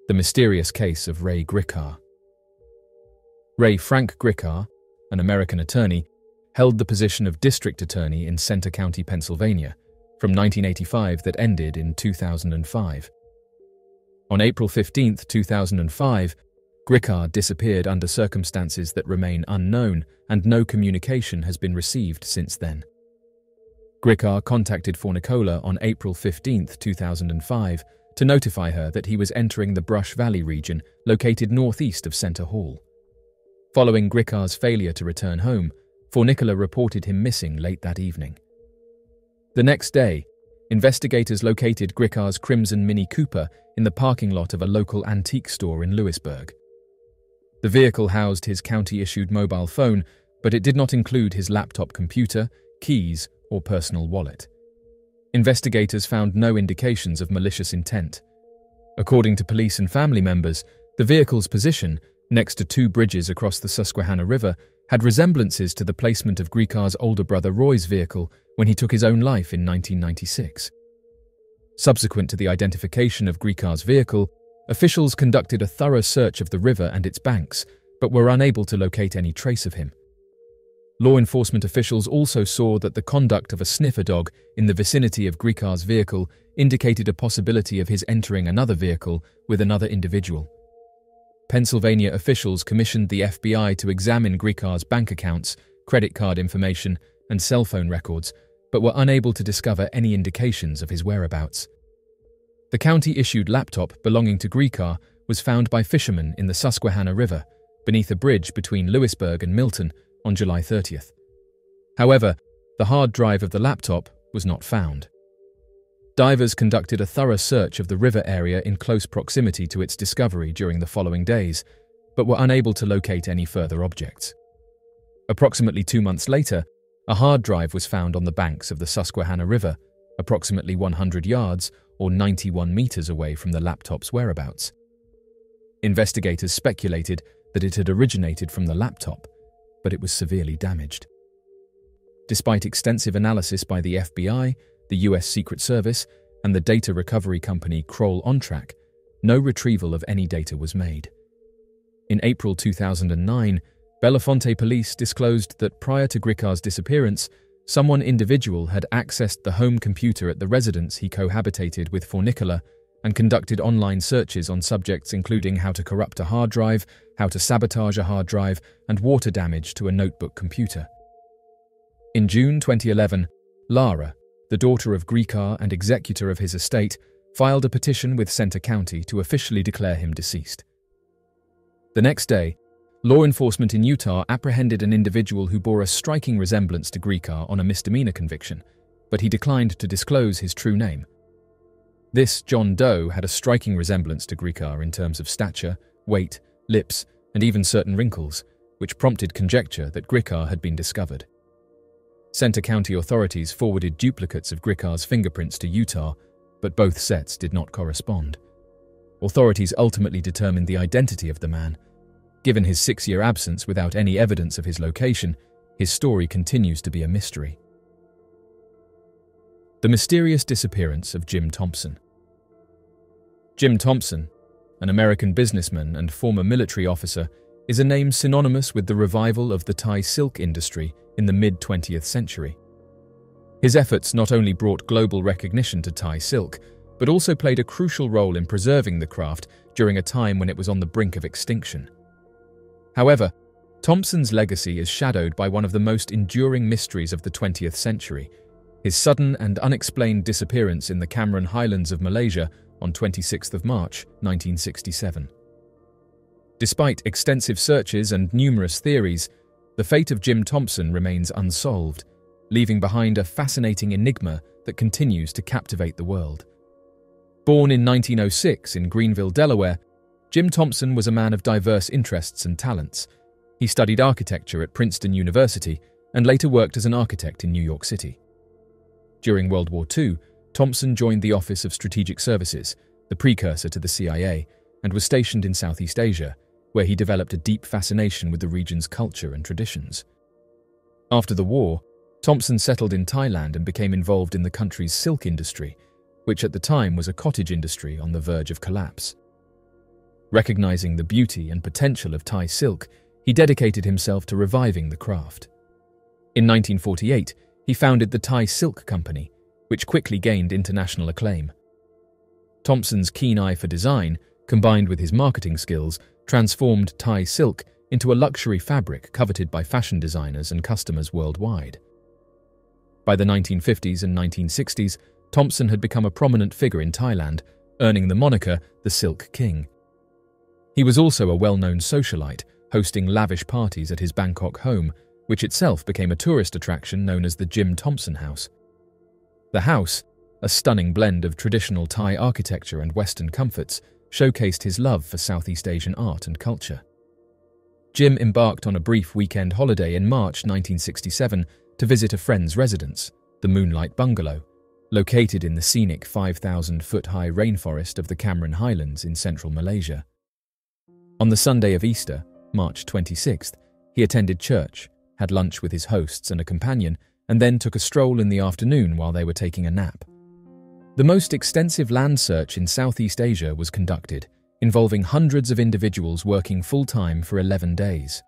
The mysterious case of Ray Gricar. Ray Frank Gricar, an American attorney, held the position of district attorney in Center County, Pennsylvania, from 1985 that ended in 2005. On April 15, 2005, Gricar disappeared under circumstances that remain unknown, and no communication has been received since then. Gricar contacted Fornicola on April 15, 2005, to notify her that he was entering the Brush Valley region located northeast of Center Hall. Following Gricar's failure to return home, Fornicola reported him missing late that evening. The next day, investigators located Gricar's crimson Mini Cooper in the parking lot of a local antique store in Lewisburg. The vehicle housed his county-issued mobile phone, but it did not include his laptop computer, keys, or personal wallet. Investigators found no indications of malicious intent. According to police and family members, the vehicle's position, next to two bridges across the Susquehanna River, had resemblances to the placement of Gricar's older brother Roy's vehicle when he took his own life in 1996. Subsequent to the identification of Gricar's vehicle, officials conducted a thorough search of the river and its banks, but were unable to locate any trace of him. Law enforcement officials also saw that the conduct of a sniffer dog in the vicinity of Gricar's vehicle indicated a possibility of his entering another vehicle with another individual. Pennsylvania officials commissioned the FBI to examine Gricar's bank accounts, credit card information, and cell phone records, but were unable to discover any indications of his whereabouts. The county-issued laptop belonging to Gricar was found by fishermen in the Susquehanna River, beneath a bridge between Lewisburg and Milton, on July 30th. However, the hard drive of the laptop was not found. Divers conducted a thorough search of the river area in close proximity to its discovery during the following days, but were unable to locate any further objects. Approximately 2 months later, a hard drive was found on the banks of the Susquehanna River, approximately 100 yards or 91 meters away from the laptop's whereabouts. Investigators speculated that it had originated from the laptop, but it was severely damaged. Despite extensive analysis by the FBI, the US Secret Service, and the data recovery company Kroll OnTrack, no retrieval of any data was made. In April 2009, Belafonte police disclosed that prior to Gricar's disappearance, someone individual had accessed the home computer at the residence he cohabitated with Fornicola and conducted online searches on subjects including how to corrupt a hard drive, how to sabotage a hard drive, and water damage to a notebook computer. In June 2011, Lara, the daughter of Gricar and executor of his estate, filed a petition with Center County to officially declare him deceased. The next day, law enforcement in Utah apprehended an individual who bore a striking resemblance to Gricar on a misdemeanor conviction, but he declined to disclose his true name. This John Doe had a striking resemblance to Gricar in terms of stature, weight, lips, and even certain wrinkles, which prompted conjecture that Gricar had been discovered. Center County authorities forwarded duplicates of Gricar's fingerprints to Utah, but both sets did not correspond. Authorities ultimately determined the identity of the man. Given his 6-year absence without any evidence of his location, his story continues to be a mystery. The mysterious disappearance of Jim Thompson. Jim Thompson, an American businessman and former military officer, is a name synonymous with the revival of the Thai silk industry in the mid-20th century. His efforts not only brought global recognition to Thai silk, but also played a crucial role in preserving the craft during a time when it was on the brink of extinction. However, Thompson's legacy is shadowed by one of the most enduring mysteries of the 20th century, his sudden and unexplained disappearance in the Cameron Highlands of Malaysia on 26th of March, 1967. Despite extensive searches and numerous theories, the fate of Jim Thompson remains unsolved, leaving behind a fascinating enigma that continues to captivate the world. Born in 1906 in Greenville, Delaware, Jim Thompson was a man of diverse interests and talents. He studied architecture at Princeton University and later worked as an architect in New York City. During World War II, Thompson joined the Office of Strategic Services, the precursor to the CIA, and was stationed in Southeast Asia, where he developed a deep fascination with the region's culture and traditions. After the war, Thompson settled in Thailand and became involved in the country's silk industry, which at the time was a cottage industry on the verge of collapse. Recognizing the beauty and potential of Thai silk, he dedicated himself to reviving the craft. In 1948, he founded the Thai Silk Company, which quickly gained international acclaim. Thompson's keen eye for design, combined with his marketing skills, transformed Thai silk into a luxury fabric coveted by fashion designers and customers worldwide. By the 1950s and 1960s, Thompson had become a prominent figure in Thailand, earning the moniker the Silk King. He was also a well-known socialite, hosting lavish parties at his Bangkok home, which itself became a tourist attraction known as the Jim Thompson House. The house, a stunning blend of traditional Thai architecture and Western comforts, showcased his love for Southeast Asian art and culture. Jim embarked on a brief weekend holiday in March 1967 to visit a friend's residence, the Moonlight Bungalow, located in the scenic 5,000-foot-high rainforest of the Cameron Highlands in central Malaysia. On the Sunday of Easter, March 26th, he attended church, had lunch with his hosts and a companion, and then took a stroll in the afternoon while they were taking a nap. The most extensive land search in Southeast Asia was conducted, involving hundreds of individuals working full-time for 11 days.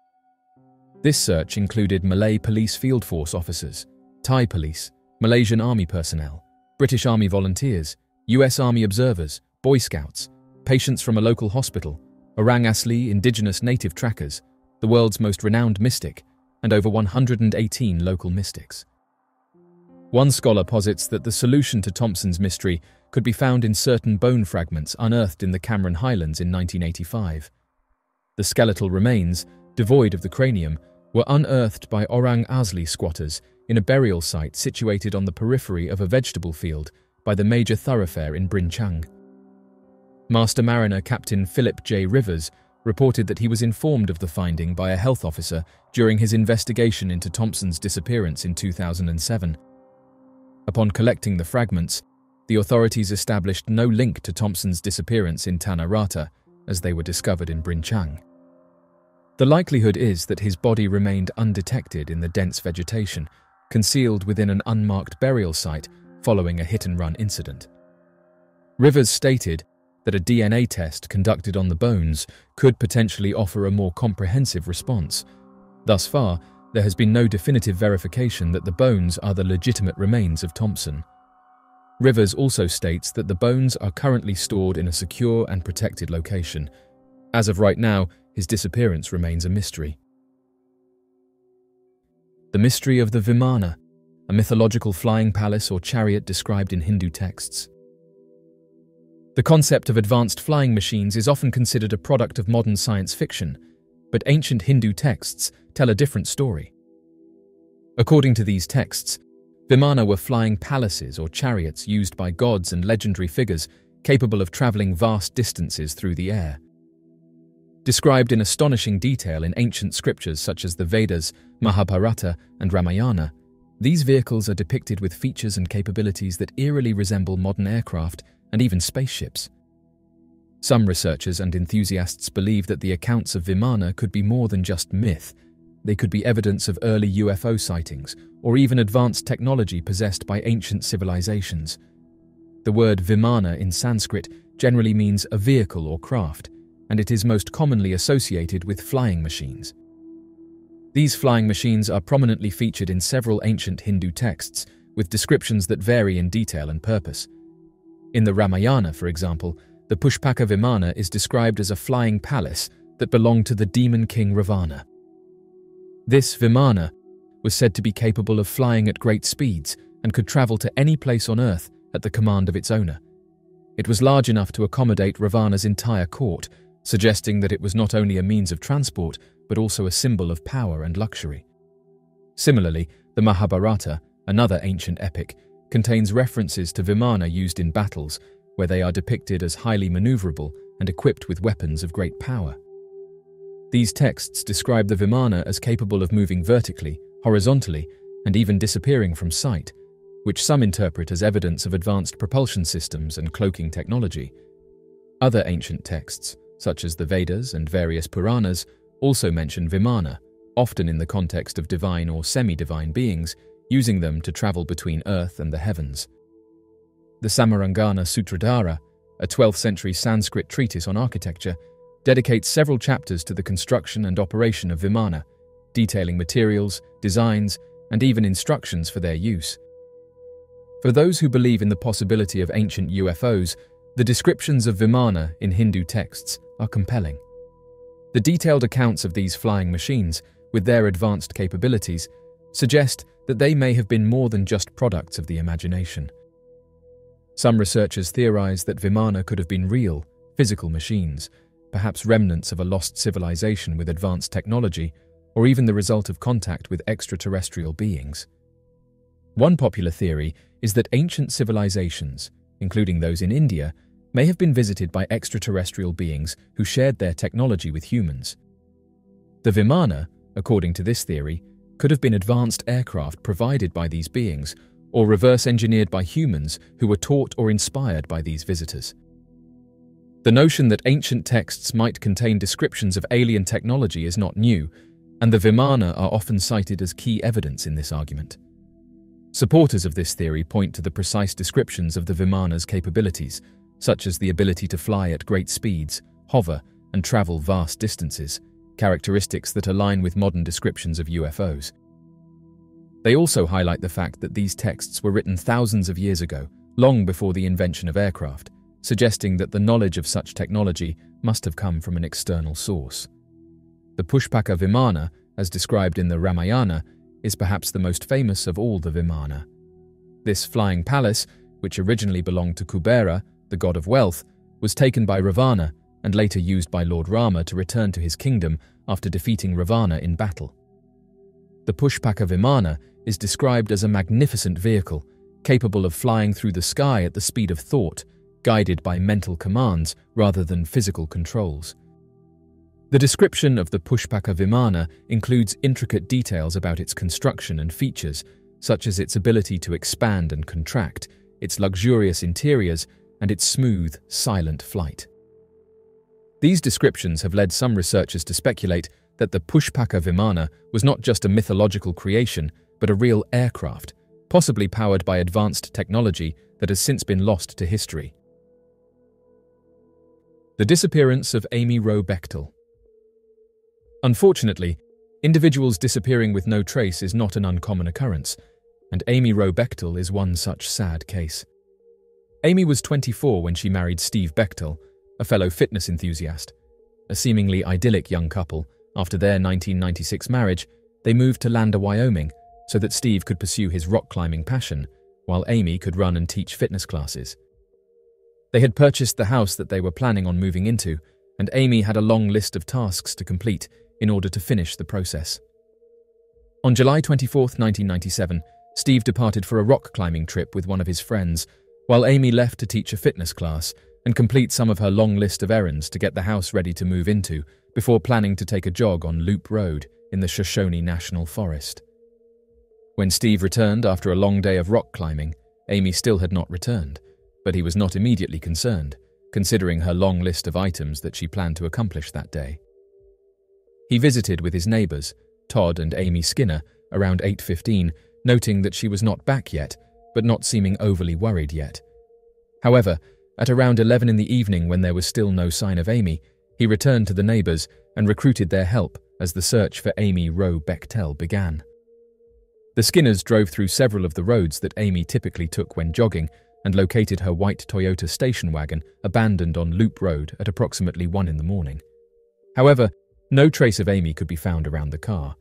This search included Malay Police Field Force officers, Thai police, Malaysian Army personnel, British Army volunteers, US Army observers, Boy Scouts, patients from a local hospital, Orang Asli indigenous native trackers, the world's most renowned mystic, and over 118 local mystics. One scholar posits that the solution to Thompson's mystery could be found in certain bone fragments unearthed in the Cameron Highlands in 1985. The skeletal remains, devoid of the cranium, were unearthed by Orang Asli squatters in a burial site situated on the periphery of a vegetable field by the major thoroughfare in Brinh Chang. Master Mariner Captain Philip J. Rivers reported that he was informed of the finding by a health officer during his investigation into Thompson's disappearance in 2007. Upon collecting the fragments, the authorities established no link to Thompson's disappearance in Tanah Rata, as they were discovered in Brinh Chang. The likelihood is that his body remained undetected in the dense vegetation, concealed within an unmarked burial site following a hit-and-run incident. Rivers stated that a DNA test conducted on the bones could potentially offer a more comprehensive response. Thus far, there has been no definitive verification that the bones are the legitimate remains of Thompson. Rivers also states that the bones are currently stored in a secure and protected location. As of right now, his disappearance remains a mystery. The mystery of the Vimana, a mythological flying palace or chariot described in Hindu texts. The concept of advanced flying machines is often considered a product of modern science fiction, but ancient Hindu texts tell a different story. According to these texts, Vimana were flying palaces or chariots used by gods and legendary figures capable of traveling vast distances through the air. Described in astonishing detail in ancient scriptures such as the Vedas, Mahabharata, and Ramayana, these vehicles are depicted with features and capabilities that eerily resemble modern aircraft and even spaceships. Some researchers and enthusiasts believe that the accounts of Vimana could be more than just myth. They could be evidence of early UFO sightings or even advanced technology possessed by ancient civilizations. The word Vimana in Sanskrit generally means a vehicle or craft, and it is most commonly associated with flying machines. These flying machines are prominently featured in several ancient Hindu texts, with descriptions that vary in detail and purpose. In the Ramayana, for example, the Pushpaka Vimana is described as a flying palace that belonged to the demon king Ravana. This Vimana was said to be capable of flying at great speeds and could travel to any place on earth at the command of its owner. It was large enough to accommodate Ravana's entire court, suggesting that it was not only a means of transport, but also a symbol of power and luxury. Similarly, the Mahabharata, another ancient epic, contains references to Vimana used in battles, where they are depicted as highly maneuverable and equipped with weapons of great power. These texts describe the Vimana as capable of moving vertically, horizontally, and even disappearing from sight, which some interpret as evidence of advanced propulsion systems and cloaking technology. Other ancient texts, such as the Vedas and various Puranas, also mention Vimana, often in the context of divine or semi-divine beings, using them to travel between earth and the heavens. The Samarangana Sutradhara, a 12th century Sanskrit treatise on architecture, dedicates several chapters to the construction and operation of Vimana, detailing materials, designs, and even instructions for their use. For those who believe in the possibility of ancient UFOs, the descriptions of Vimana in Hindu texts are compelling. The detailed accounts of these flying machines, with their advanced capabilities, suggest that they may have been more than just products of the imagination. Some researchers theorize that Vimana could have been real, physical machines, perhaps remnants of a lost civilization with advanced technology, or even the result of contact with extraterrestrial beings. One popular theory is that ancient civilizations, including those in India, may have been visited by extraterrestrial beings who shared their technology with humans. The Vimana, according to this theory, could have been advanced aircraft provided by these beings, or reverse-engineered by humans who were taught or inspired by these visitors. The notion that ancient texts might contain descriptions of alien technology is not new, and the Vimana are often cited as key evidence in this argument. Supporters of this theory point to the precise descriptions of the Vimana's capabilities, such as the ability to fly at great speeds, hover, and travel vast distances, characteristics that align with modern descriptions of UFOs. They also highlight the fact that these texts were written thousands of years ago, long before the invention of aircraft, suggesting that the knowledge of such technology must have come from an external source. The Pushpaka Vimana, as described in the Ramayana, is perhaps the most famous of all the Vimana. This flying palace, which originally belonged to Kubera, the god of wealth, was taken by Ravana and later used by Lord Rama to return to his kingdom after defeating Ravana in battle. The Pushpaka Vimana is described as a magnificent vehicle, capable of flying through the sky at the speed of thought, guided by mental commands rather than physical controls. The description of the Pushpaka Vimana includes intricate details about its construction and features, such as its ability to expand and contract, its luxurious interiors, and its smooth, silent flight. These descriptions have led some researchers to speculate that the Pushpaka Vimana was not just a mythological creation, but a real aircraft, possibly powered by advanced technology that has since been lost to history. The disappearance of Amy Rowe Bechtel. Unfortunately, individuals disappearing with no trace is not an uncommon occurrence, and Amy Rowe Bechtel is one such sad case. Amy was 24 when she married Steve Bechtel, a fellow fitness enthusiast. A seemingly idyllic young couple, after their 1996 marriage, they moved to Lander, Wyoming, so that Steve could pursue his rock climbing passion, while Amy could run and teach fitness classes. They had purchased the house that they were planning on moving into, and Amy had a long list of tasks to complete in order to finish the process. On July 24, 1997, Steve departed for a rock climbing trip with one of his friends, while Amy left to teach a fitness class and complete some of her long list of errands to get the house ready to move into before planning to take a jog on Loop Road in the Shoshone National Forest. When Steve returned after a long day of rock climbing, Amy still had not returned, but he was not immediately concerned, considering her long list of items that she planned to accomplish that day. He visited with his neighbors, Todd and Amy Skinner, around 8:15, noting that she was not back yet, but not seeming overly worried yet. However, at around 11 in the evening, when there was still no sign of Amy, he returned to the neighbors and recruited their help as the search for Amy Rowe Bechtel began. The Skinners drove through several of the roads that Amy typically took when jogging and located her white Toyota station wagon abandoned on Loop Road at approximately 1 in the morning. However, no trace of Amy could be found around the car,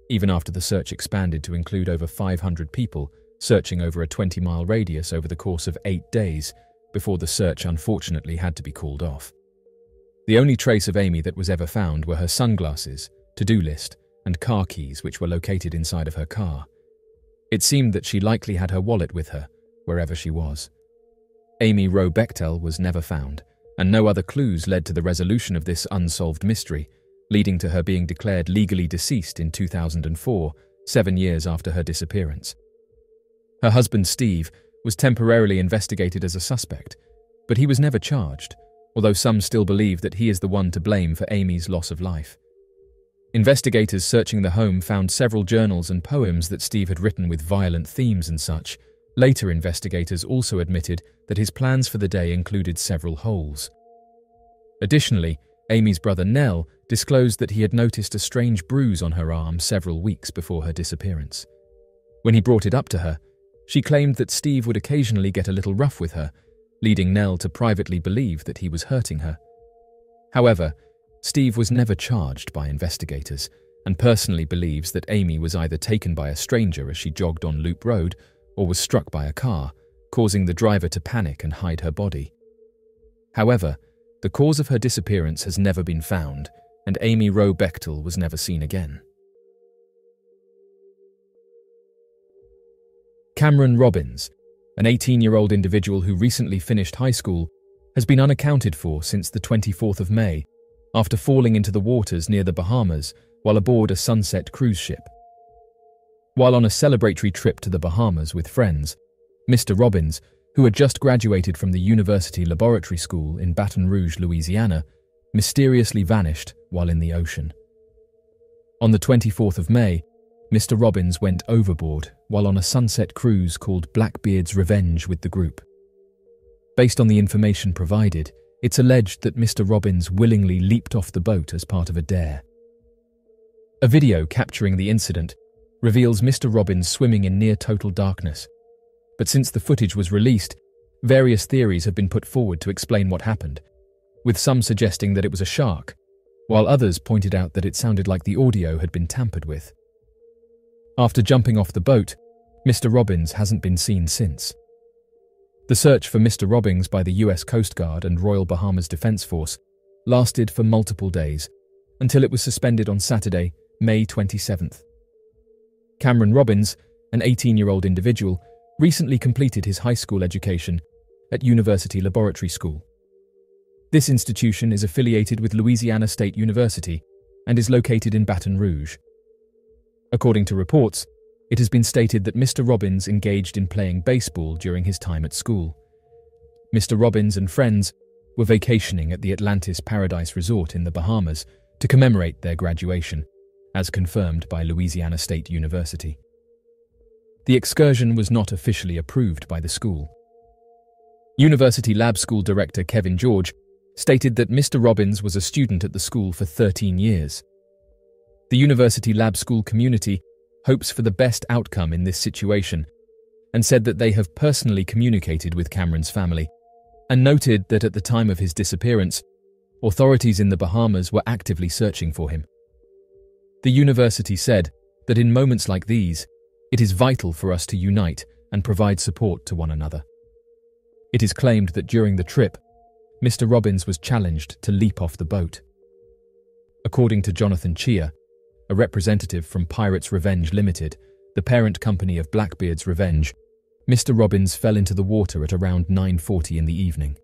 even after the search expanded to include over 500 people searching over a 20-mile radius over the course of 8 days before the search unfortunately had to be called off. The only trace of Amy that was ever found were her sunglasses, to-do list, and car keys, which were located inside of her car. It seemed that she likely had her wallet with her, wherever she was. Amy Rowe Bechtel was never found, and no other clues led to the resolution of this unsolved mystery, leading to her being declared legally deceased in 2004, 7 years after her disappearance. Her husband Steve was temporarily investigated as a suspect, but he was never charged, although some still believe that he is the one to blame for Amy's loss of life. Investigators searching the home found several journals and poems that Steve had written with violent themes and such. Later investigators also admitted that his plans for the day included several holes. Additionally, Amy's brother Nell disclosed that he had noticed a strange bruise on her arm several weeks before her disappearance. When he brought it up to her, she claimed that Steve would occasionally get a little rough with her, leading Nell to privately believe that he was hurting her. However, Steve was never charged by investigators and personally believes that Amy was either taken by a stranger as she jogged on Loop Road or was struck by a car, causing the driver to panic and hide her body. However, the cause of her disappearance has never been found, and Amy Rowe Bechtel was never seen again. Cameron Robbins, an 18-year-old individual who recently finished high school, has been unaccounted for since the 24th of May after falling into the waters near the Bahamas while aboard a Sunset cruise ship. While on a celebratory trip to the Bahamas with friends, Mr. Robbins, who had just graduated from the University Laboratory School in Baton Rouge, Louisiana, mysteriously vanished while in the ocean. On the 24th of May, Mr. Robbins went overboard while on a sunset cruise called Blackbeard's Revenge with the group. Based on the information provided, it's alleged that Mr. Robbins willingly leaped off the boat as part of a dare. A video capturing the incident reveals Mr. Robbins swimming in near-total darkness. But since the footage was released, various theories have been put forward to explain what happened, with some suggesting that it was a shark, while others pointed out that it sounded like the audio had been tampered with. After jumping off the boat, Mr. Robbins hasn't been seen since. The search for Mr. Robbins by the US Coast Guard and Royal Bahamas Defense Force lasted for multiple days, until it was suspended on Saturday, May 27th. Cameron Robbins, an 18-year-old individual, recently completed his high school education at University Laboratory School. This institution is affiliated with Louisiana State University and is located in Baton Rouge. According to reports, it has been stated that Mr. Robbins engaged in playing baseball during his time at school. Mr. Robbins and friends were vacationing at the Atlantis Paradise Resort in the Bahamas to commemorate their graduation, as confirmed by Louisiana State University. The excursion was not officially approved by the school. University Lab School Director Kevin George stated that Mr. Robbins was a student at the school for 13 years. The University Lab School community hopes for the best outcome in this situation and said that they have personally communicated with Cameron's family and noted that at the time of his disappearance, authorities in the Bahamas were actively searching for him. The university said that in moments like these, it is vital for us to unite and provide support to one another. It is claimed that during the trip, Mr. Robbins was challenged to leap off the boat. According to Jonathan Chia, a representative from Pirates Revenge Limited, the parent company of Blackbeard's Revenge, Mr. Robbins fell into the water at around 9:40 in the evening.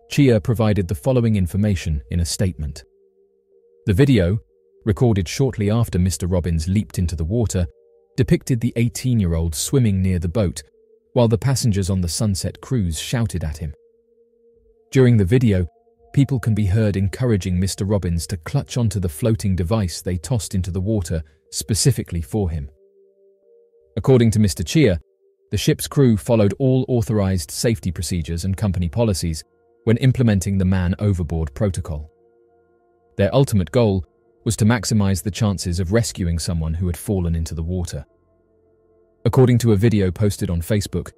Chia provided the following information in a statement. The video, recorded shortly after Mr. Robbins leaped into the water, depicted the 18-year-old swimming near the boat while the passengers on the Sunset cruise shouted at him. During the video, people can be heard encouraging Mr. Robbins to clutch onto the floating device they tossed into the water specifically for him. According to Mr. Chia, the ship's crew followed all authorized safety procedures and company policies when implementing the man overboard protocol. Their ultimate goal was to maximize the chances of rescuing someone who had fallen into the water. According to a video posted on Facebook,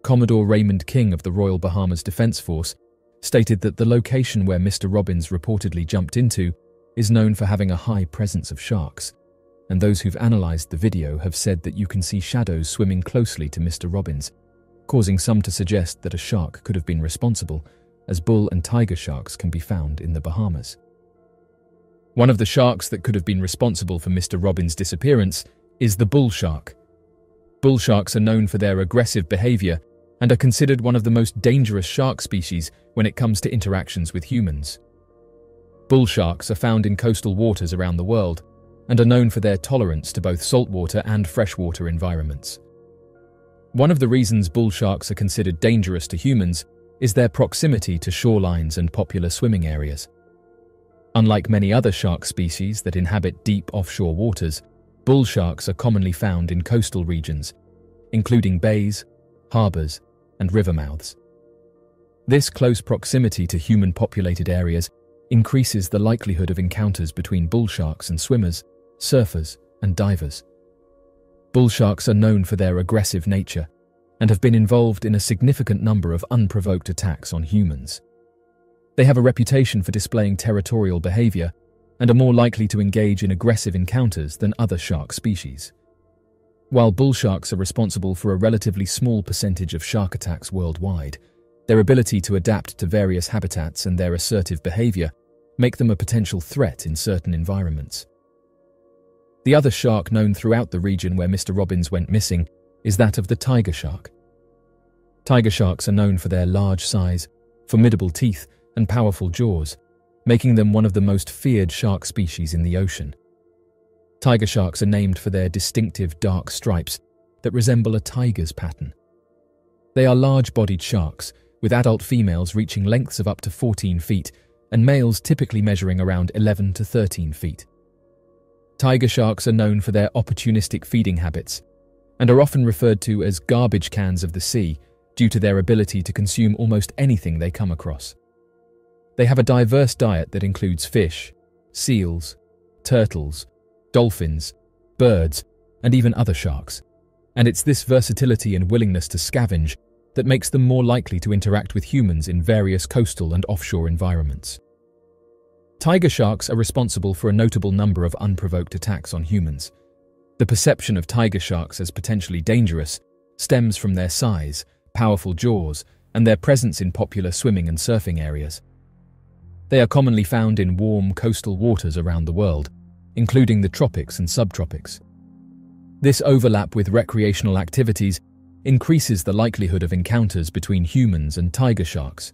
Commodore Raymond King of the Royal Bahamas Defense Force stated that the location where Mr. Robbins reportedly jumped into is known for having a high presence of sharks, and those who've analyzed the video have said that you can see shadows swimming closely to Mr. Robbins, causing some to suggest that a shark could have been responsible, as bull and tiger sharks can be found in the Bahamas. One of the sharks that could have been responsible for Mr. Robbins' disappearance is the bull shark. Bull sharks are known for their aggressive behavior and are considered one of the most dangerous shark species when it comes to interactions with humans. Bull sharks are found in coastal waters around the world and are known for their tolerance to both saltwater and freshwater environments. One of the reasons bull sharks are considered dangerous to humans is their proximity to shorelines and popular swimming areas. Unlike many other shark species that inhabit deep offshore waters, bull sharks are commonly found in coastal regions, including bays, harbors, and river mouths. This close proximity to human-populated areas increases the likelihood of encounters between bull sharks and swimmers, surfers, and divers. Bull sharks are known for their aggressive nature and have been involved in a significant number of unprovoked attacks on humans. They have a reputation for displaying territorial behavior and are more likely to engage in aggressive encounters than other shark species. While bull sharks are responsible for a relatively small percentage of shark attacks worldwide, their ability to adapt to various habitats and their assertive behavior make them a potential threat in certain environments. The other shark known throughout the region where Mr. Robbins went missing is that of the tiger shark. Tiger sharks are known for their large size, formidable teeth, and powerful jaws, making them one of the most feared shark species in the ocean. Tiger sharks are named for their distinctive dark stripes that resemble a tiger's pattern. They are large-bodied sharks, with adult females reaching lengths of up to 14 feet and males typically measuring around 11 to 13 feet. Tiger sharks are known for their opportunistic feeding habits and are often referred to as garbage cans of the sea due to their ability to consume almost anything they come across. They have a diverse diet that includes fish, seals, turtles, dolphins, birds, and even other sharks, and it's this versatility and willingness to scavenge that makes them more likely to interact with humans in various coastal and offshore environments. Tiger sharks are responsible for a notable number of unprovoked attacks on humans. The perception of tiger sharks as potentially dangerous stems from their size, powerful jaws, and their presence in popular swimming and surfing areas. They are commonly found in warm coastal waters around the world, including the tropics and subtropics. This overlap with recreational activities increases the likelihood of encounters between humans and tiger sharks.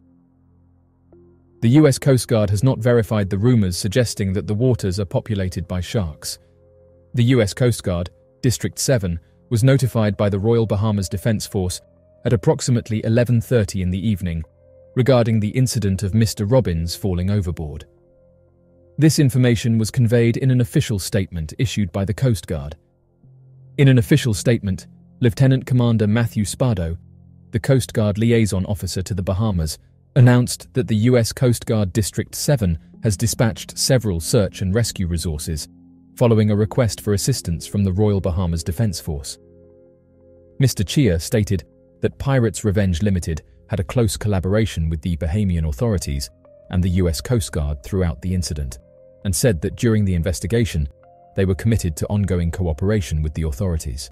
The US Coast Guard has not verified the rumors suggesting that the waters are populated by sharks. The US Coast Guard, District 7, was notified by the Royal Bahamas Defense Force at approximately 11:30 in the evening regarding the incident of Mr. Robbins falling overboard. This information was conveyed in an official statement issued by the Coast Guard. In an official statement, Lieutenant Commander Matthew Spado, the Coast Guard liaison officer to the Bahamas, announced that the US Coast Guard District 7 has dispatched several search and rescue resources following a request for assistance from the Royal Bahamas Defense Force. Mr. Chia stated that Pirates Revenge Limited had a close collaboration with the Bahamian authorities and the US Coast Guard throughout the incident, and said that during the investigation, they were committed to ongoing cooperation with the authorities.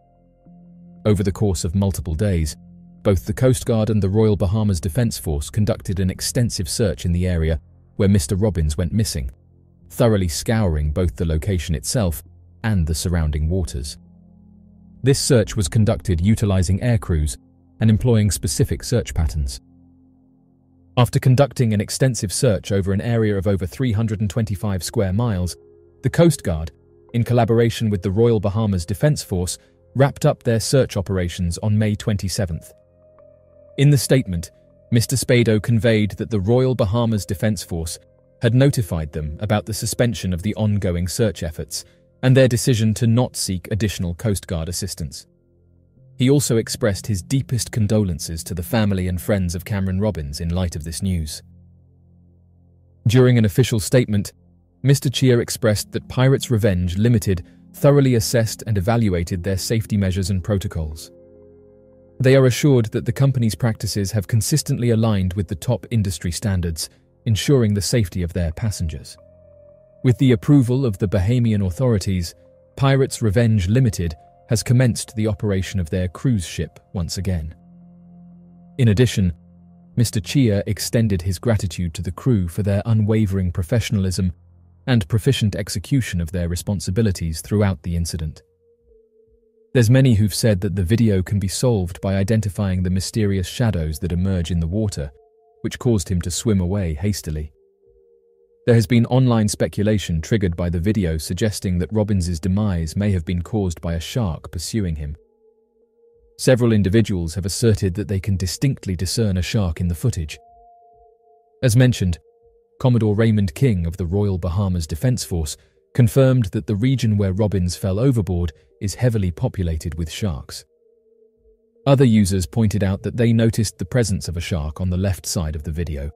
Over the course of multiple days, both the Coast Guard and the Royal Bahamas Defense Force conducted an extensive search in the area where Mr. Robbins went missing, thoroughly scouring both the location itself and the surrounding waters. This search was conducted utilizing air crews and employing specific search patterns. After conducting an extensive search over an area of over 325 square miles, the Coast Guard, in collaboration with the Royal Bahamas Defense Force, wrapped up their search operations on May 27th. In the statement, Mr. Spado conveyed that the Royal Bahamas Defense Force had notified them about the suspension of the ongoing search efforts and their decision to not seek additional Coast Guard assistance. He also expressed his deepest condolences to the family and friends of Cameron Robbins in light of this news. During an official statement, Mr. Chia expressed that Pirates Revenge Limited thoroughly assessed and evaluated their safety measures and protocols. They are assured that the company's practices have consistently aligned with the top industry standards, ensuring the safety of their passengers. With the approval of the Bahamian authorities, Pirates Revenge Limited has commenced the operation of their cruise ship once again. In addition, Mr. Chia extended his gratitude to the crew for their unwavering professionalism and proficient execution of their responsibilities throughout the incident. There's many who've said that the video can be solved by identifying the mysterious shadows that emerge in the water, which caused him to swim away hastily. There has been online speculation triggered by the video suggesting that Robbins's demise may have been caused by a shark pursuing him. Several individuals have asserted that they can distinctly discern a shark in the footage. As mentioned, Commodore Raymond King of the Royal Bahamas Defense Force confirmed that the region where Robbins fell overboard is heavily populated with sharks. Other users pointed out that they noticed the presence of a shark on the left side of the video,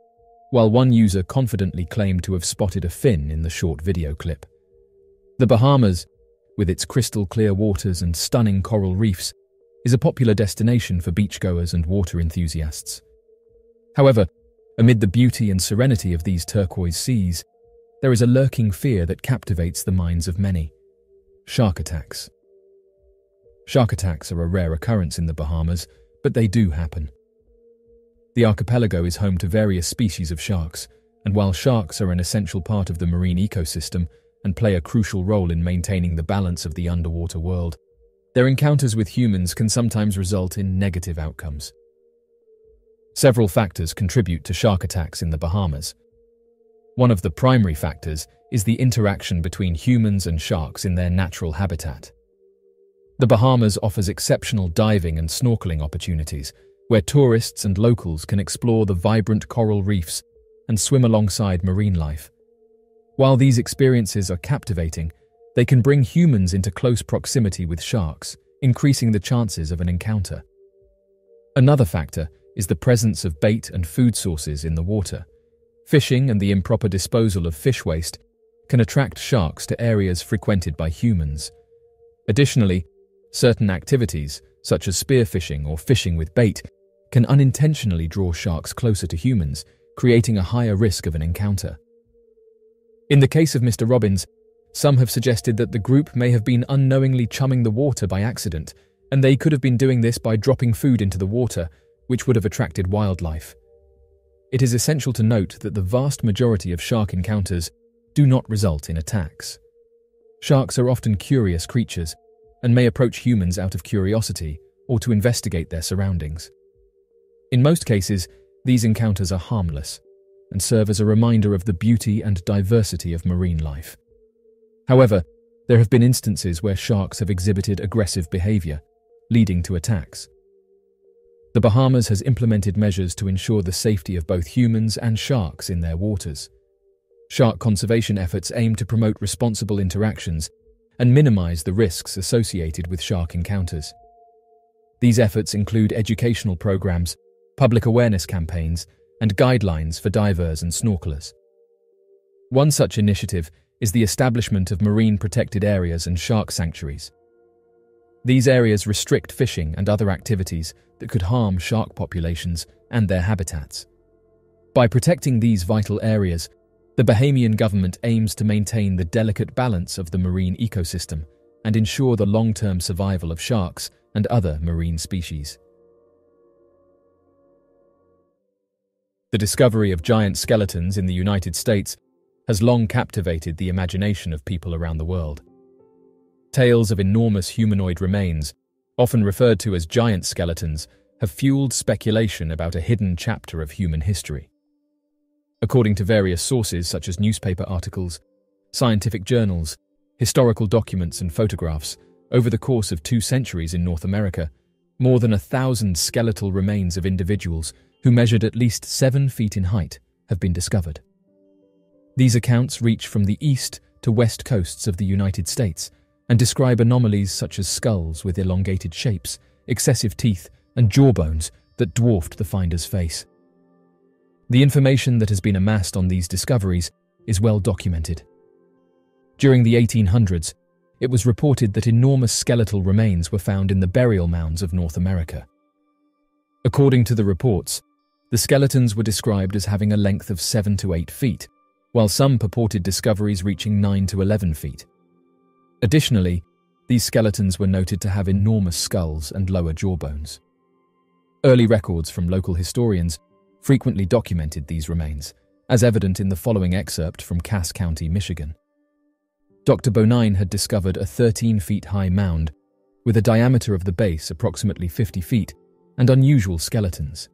while one user confidently claimed to have spotted a fin in the short video clip. The Bahamas, with its crystal-clear waters and stunning coral reefs, is a popular destination for beachgoers and water enthusiasts. However, amid the beauty and serenity of these turquoise seas, there is a lurking fear that captivates the minds of many: shark attacks. Shark attacks are a rare occurrence in the Bahamas, but they do happen. The archipelago is home to various species of sharks, and while sharks are an essential part of the marine ecosystem and play a crucial role in maintaining the balance of the underwater world, their encounters with humans can sometimes result in negative outcomes. Several factors contribute to shark attacks in the Bahamas. One of the primary factors is the interaction between humans and sharks in their natural habitat. The Bahamas offers exceptional diving and snorkeling opportunities, where tourists and locals can explore the vibrant coral reefs and swim alongside marine life. While these experiences are captivating, they can bring humans into close proximity with sharks, increasing the chances of an encounter. Another factor is the presence of bait and food sources in the water. Fishing and the improper disposal of fish waste can attract sharks to areas frequented by humans. Additionally, certain activities, such as spearfishing or fishing with bait, can unintentionally draw sharks closer to humans, creating a higher risk of an encounter. In the case of Mr. Robbins, some have suggested that the group may have been unknowingly chumming the water by accident, and they could have been doing this by dropping food into the water, which would have attracted wildlife. It is essential to note that the vast majority of shark encounters do not result in attacks. Sharks are often curious creatures and may approach humans out of curiosity or to investigate their surroundings. In most cases, these encounters are harmless and serve as a reminder of the beauty and diversity of marine life. However, there have been instances where sharks have exhibited aggressive behavior, leading to attacks. The Bahamas has implemented measures to ensure the safety of both humans and sharks in their waters. Shark conservation efforts aim to promote responsible interactions and minimize the risks associated with shark encounters. These efforts include educational programs, public awareness campaigns, and guidelines for divers and snorkelers. One such initiative is the establishment of marine protected areas and shark sanctuaries. These areas restrict fishing and other activities that could harm shark populations and their habitats. By protecting these vital areas, the Bahamian government aims to maintain the delicate balance of the marine ecosystem and ensure the long-term survival of sharks and other marine species. The discovery of giant skeletons in the United States has long captivated the imagination of people around the world. Tales of enormous humanoid remains, often referred to as giant skeletons, have fueled speculation about a hidden chapter of human history. According to various sources such as newspaper articles, scientific journals, historical documents and photographs, over the course of 2 centuries in North America, more than 1,000 skeletal remains of individuals who measured at least 7 feet in height have been discovered. These accounts reach from the east to west coasts of the United States and describe anomalies such as skulls with elongated shapes, excessive teeth, and jawbones that dwarfed the finder's face. The information that has been amassed on these discoveries is well documented. During the 1800s, it was reported that enormous skeletal remains were found in the burial mounds of North America. According to the reports, the skeletons were described as having a length of 7 to 8 feet, while some purported discoveries reaching 9 to 11 feet. Additionally, these skeletons were noted to have enormous skulls and lower jawbones. Early records from local historians frequently documented these remains, as evident in the following excerpt from Cass County, Michigan. Dr. Bonine had discovered a 13-feet-high mound with a diameter of the base approximately 50 feet and unusual skeletons.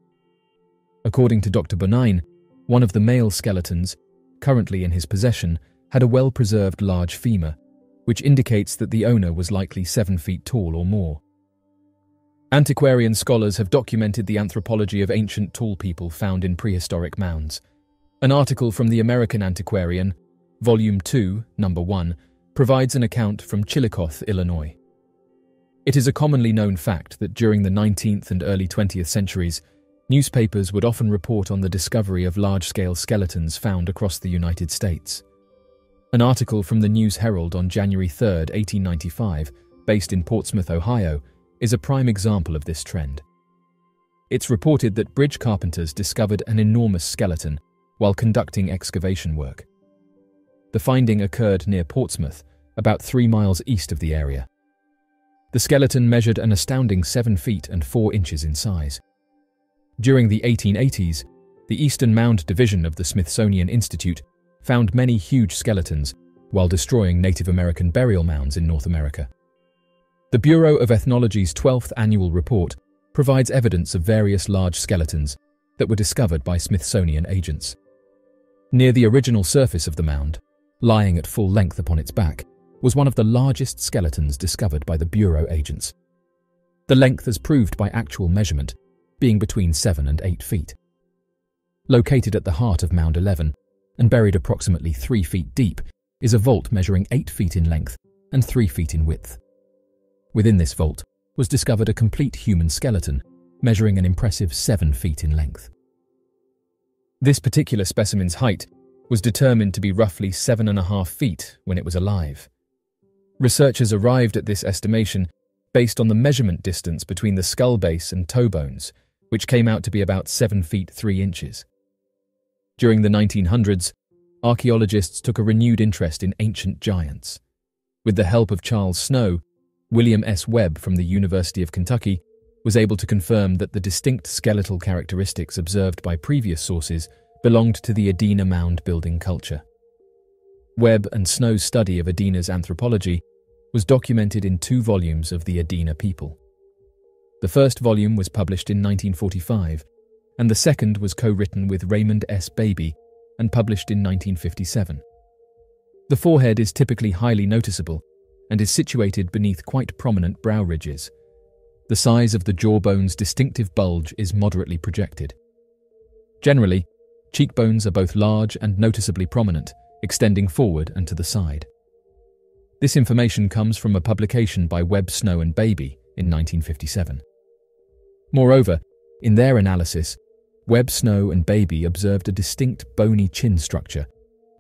According to Dr. Bonine, one of the male skeletons, currently in his possession, had a well-preserved large femur, which indicates that the owner was likely 7 feet tall or more. Antiquarian scholars have documented the anthropology of ancient tall people found in prehistoric mounds. An article from the American Antiquarian, Volume 2, Number 1, provides an account from Chillicothe, Illinois. It is a commonly known fact that during the 19th and early 20th centuries, Newspapers would often report on the discovery of large-scale skeletons found across the United States. An article from the News Herald on January 3, 1895, based in Portsmouth, Ohio, is a prime example of this trend. It's reported that bridge carpenters discovered an enormous skeleton while conducting excavation work. The finding occurred near Portsmouth, about 3 miles east of the area. The skeleton measured an astounding 7 feet and 4 inches in size. During the 1880s, the Eastern Mound Division of the Smithsonian Institute found many huge skeletons while destroying Native American burial mounds in North America. The Bureau of Ethnology's 12th annual report provides evidence of various large skeletons that were discovered by Smithsonian agents. Near the original surface of the mound, lying at full length upon its back, was one of the largest skeletons discovered by the Bureau agents. The length, as proved by actual measurement, being between 7 and 8 feet. Located at the heart of Mound 11, and buried approximately 3 feet deep, is a vault measuring 8 feet in length and 3 feet in width. Within this vault was discovered a complete human skeleton, measuring an impressive 7 feet in length. This particular specimen's height was determined to be roughly 7.5 feet when it was alive. Researchers arrived at this estimation based on the measurement distance between the skull base and toe bones, which came out to be about 7 feet 3 inches. During the 1900s, archaeologists took a renewed interest in ancient giants. With the help of Charles Snow, William S. Webb from the University of Kentucky was able to confirm that the distinct skeletal characteristics observed by previous sources belonged to the Adena mound building culture. Webb and Snow's study of Adena's anthropology was documented in 2 volumes of the Adena people. The first volume was published in 1945, and the second was co-written with Raymond S. Beebe and published in 1957. The forehead is typically highly noticeable and is situated beneath quite prominent brow ridges. The size of the jawbone's distinctive bulge is moderately projected. Generally, cheekbones are both large and noticeably prominent, extending forward and to the side. This information comes from a publication by Webb, Snow and Beebe in 1957. Moreover, in their analysis, Webb, Snow and Beebe observed a distinct bony chin structure,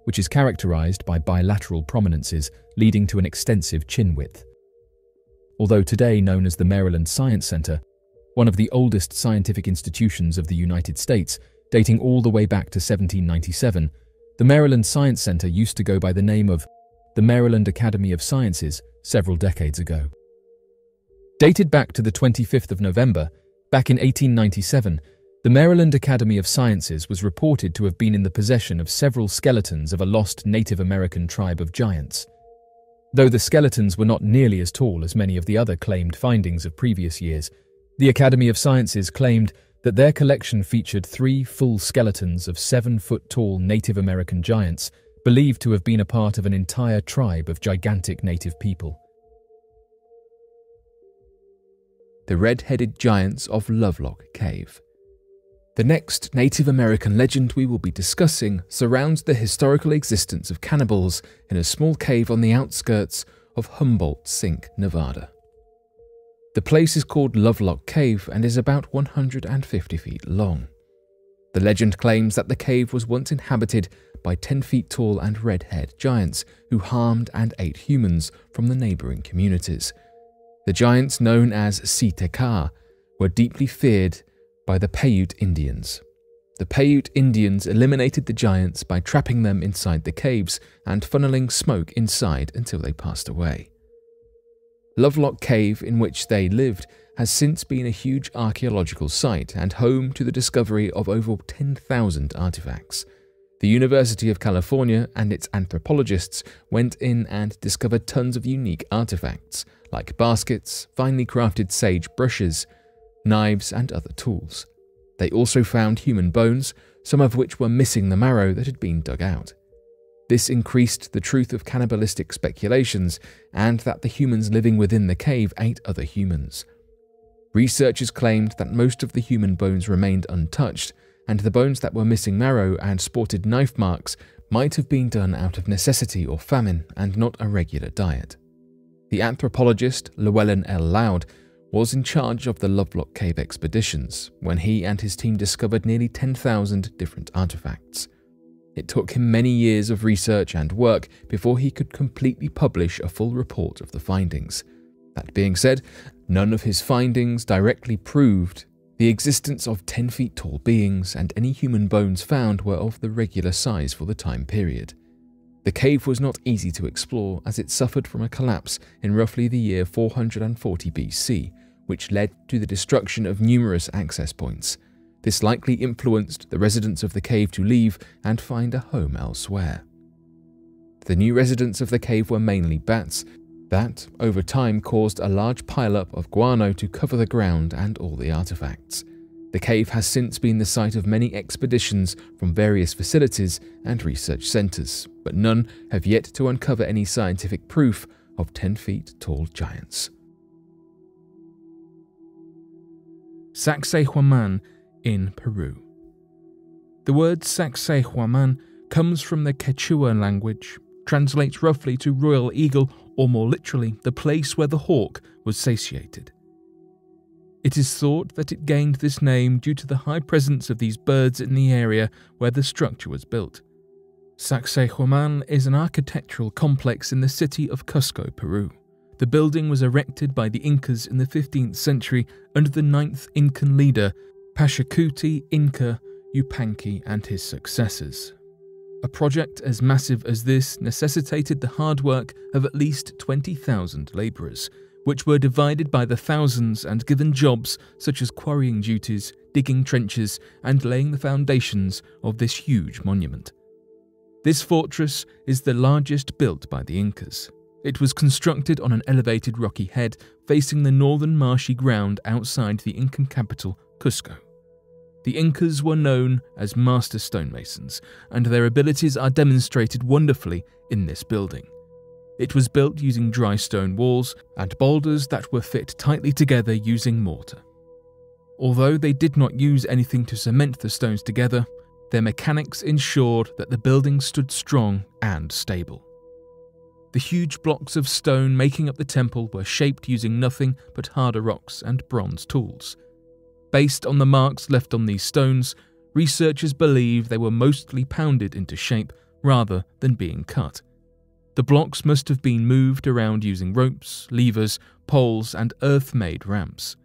which is characterized by bilateral prominences leading to an extensive chin width. Although today known as the Maryland Science Center, one of the oldest scientific institutions of the United States, dating all the way back to 1797, the Maryland Science Center used to go by the name of the Maryland Academy of Sciences several decades ago. Dated back to the 25th of November, back in 1897, the Maryland Academy of Sciences was reported to have been in the possession of several skeletons of a lost Native American tribe of giants. Though the skeletons were not nearly as tall as many of the other claimed findings of previous years, the Academy of Sciences claimed that their collection featured 3 full skeletons of 7-foot-tall Native American giants believed to have been a part of an entire tribe of gigantic native people. The Red-Headed Giants of Lovelock Cave. The next Native American legend we will be discussing surrounds the historical existence of cannibals in a small cave on the outskirts of Humboldt Sink, Nevada. The place is called Lovelock Cave and is about 150 feet long. The legend claims that the cave was once inhabited by 10 feet tall and red-haired giants who harmed and ate humans from the neighboring communities. The giants, known as Siteka, were deeply feared by the Paiute Indians. The Paiute Indians eliminated the giants by trapping them inside the caves and funneling smoke inside until they passed away. Lovelock Cave, in which they lived, has since been a huge archaeological site and home to the discovery of over 10,000 artifacts. The University of California and its anthropologists went in and discovered tons of unique artifacts, like baskets, finely crafted sage brushes, knives, and other tools. They also found human bones, some of which were missing the marrow that had been dug out. This increased the truth of cannibalistic speculations and that the humans living within the cave ate other humans. Researchers claimed that most of the human bones remained untouched, and the bones that were missing marrow and sported knife marks might have been done out of necessity or famine and not a regular diet. The anthropologist Llewellyn L. Loud was in charge of the Lovelock Cave expeditions when he and his team discovered nearly 10,000 different artifacts. It took him many years of research and work before he could completely publish a full report of the findings. That being said, none of his findings directly proved the existence of 10 feet tall beings, and any human bones found were of the regular size for the time period. The cave was not easy to explore as it suffered from a collapse in roughly the year 440 BC, which led to the destruction of numerous access points. This likely influenced the residents of the cave to leave and find a home elsewhere. The new residents of the cave were mainly bats that, over time, caused a large pileup of guano to cover the ground and all the artifacts. The cave has since been the site of many expeditions from various facilities and research centers, but none have yet to uncover any scientific proof of 10 feet tall giants. Sacsayhuaman in Peru. The word Sacsayhuaman comes from the Quechua language, translates roughly to royal eagle, or more literally, the place where the hawk was satiated. It is thought that it gained this name due to the high presence of these birds in the area where the structure was built. Sacsayhuaman is an architectural complex in the city of Cusco, Peru. The building was erected by the Incas in the 15th century under the 9th Incan leader, Pachacuti Inca Yupanqui, and his successors. A project as massive as this necessitated the hard work of at least 20,000 labourers, which were divided by the thousands and given jobs such as quarrying duties, digging trenches, and laying the foundations of this huge monument. This fortress is the largest built by the Incas. It was constructed on an elevated rocky head facing the northern marshy ground outside the Incan capital, Cusco. The Incas were known as master stonemasons, and their abilities are demonstrated wonderfully in this building. It was built using dry stone walls and boulders that were fit tightly together using mortar. Although they did not use anything to cement the stones together, their mechanics ensured that the building stood strong and stable. The huge blocks of stone making up the temple were shaped using nothing but harder rocks and bronze tools. Based on the marks left on these stones, researchers believe they were mostly pounded into shape rather than being cut. The blocks must have been moved around using ropes, levers, poles, and earth-made ramps.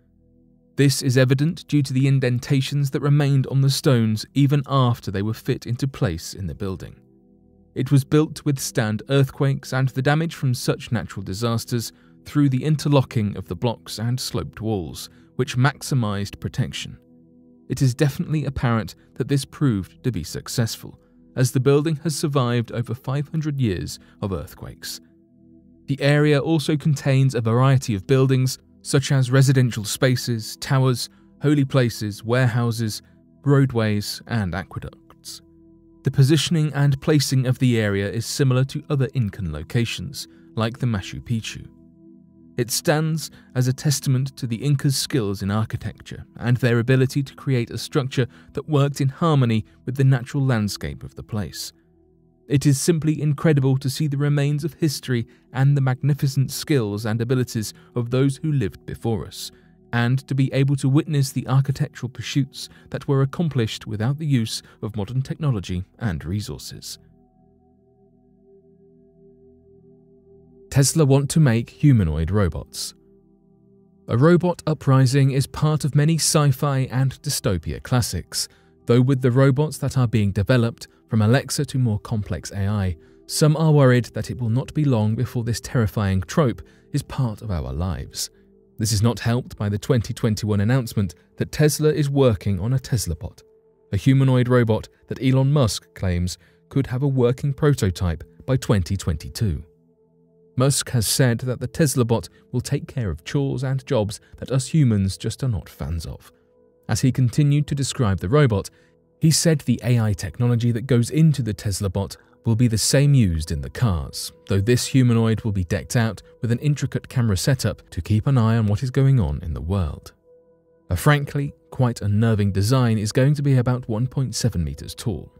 This is evident due to the indentations that remained on the stones even after they were fit into place in the building. It was built to withstand earthquakes and the damage from such natural disasters through the interlocking of the blocks and sloped walls, which maximized protection. It is definitely apparent that this proved to be successful, as the building has survived over 500 years of earthquakes. The area also contains a variety of buildings, such as residential spaces, towers, holy places, warehouses, roadways, and aqueducts. The positioning and placing of the area is similar to other Incan locations, like the Machu Picchu. It stands as a testament to the Incas' skills in architecture and their ability to create a structure that worked in harmony with the natural landscape of the place. It is simply incredible to see the remains of history and the magnificent skills and abilities of those who lived before us, and to be able to witness the architectural pursuits that were accomplished without the use of modern technology and resources. Tesla want to make humanoid robots. A robot uprising is part of many sci-fi and dystopia classics, though with the robots that are being developed, from Alexa to more complex AI, some are worried that it will not be long before this terrifying trope is part of our lives. This is not helped by the 2021 announcement that Tesla is working on a TeslaBot, a humanoid robot that Elon Musk claims could have a working prototype by 2022. Musk has said that the TeslaBot will take care of chores and jobs that us humans just are not fans of. As he continued to describe the robot, he said the AI technology that goes into the TeslaBot will be the same used in the cars, though this humanoid will be decked out with an intricate camera setup to keep an eye on what is going on in the world. A frankly, quite unnerving design is going to be about 1.7 meters tall.